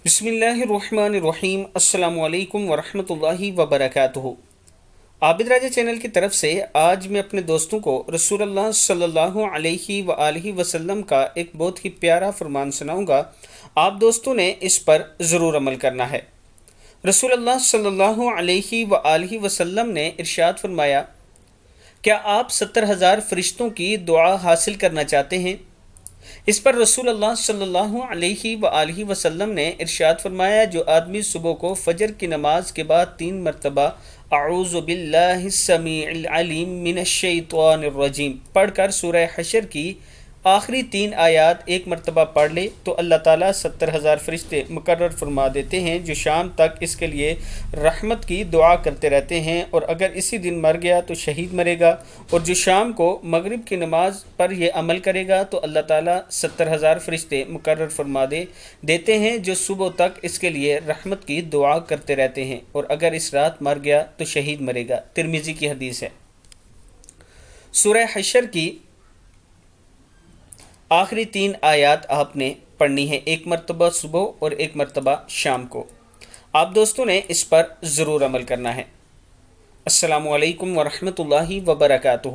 बिस्मिल्लाहिर्रहमानिर्रहीम। अस्सलामु अलैकुम वरहमतुल्लाहि वबरकातुहू। आबिद राजा चैनल की तरफ से आज मैं अपने दोस्तों को रसूलुल्लाह सल्लल्लाहु अलैहि वआलिहि वसल्लम का एक बहुत ही प्यारा फरमान सुनाऊंगा। आप दोस्तों ने इस पर ज़रूर अमल करना है। रसूलुल्लाह सल्लल्लाहु अलैहि वआलिहि वसल्लम ने इरशाद फरमाया, क्या आप 70,000 फरिश्तों की दुआ हासिल करना चाहते हैं? इस पर रसूलुल्लाह सल्लल्लाहु अलैहि वआलिहि वसल्लम ने इरशाद फरमाया, जो आदमी सुबह को फजर की नमाज के बाद 3 मरतबा अऊज़ु बिल्लाहिस समीइल अलीम मिनश शैतानिर रजीम पढ़कर सूरह हशर की आखिरी 3 आयात एक मरतबा पढ़ ले तो अल्लाह ताला 70,000 फरिश्ते मुकर्रर फरमा देते हैं, जो शाम तक इसके लिए रहमत की दुआ करते रहते हैं। और अगर इसी दिन मर गया तो शहीद मरेगा, और जो शाम को मगरिब की नमाज पर यह अमल करेगा तो अल्लाह ताला 70,000 फरिश्ते मुकर्रर फरमा देते हैं, जो सुबह तक इसके लिए रहमत की दुआ करते रहते हैं। और अगर इस रात मर गया तो शहीद मरेगा। तिरमिज़ी की हदीस है। सूरह हशर की आखिरी 3 आयात आपने पढ़नी है, एक मरतबा सुबह और एक मरतबा शाम को। आप दोस्तों ने इस पर ज़रूर अमल करना है। अस्सलामु अलैकुम वरहमतुल्लाहि वबरकातुहू।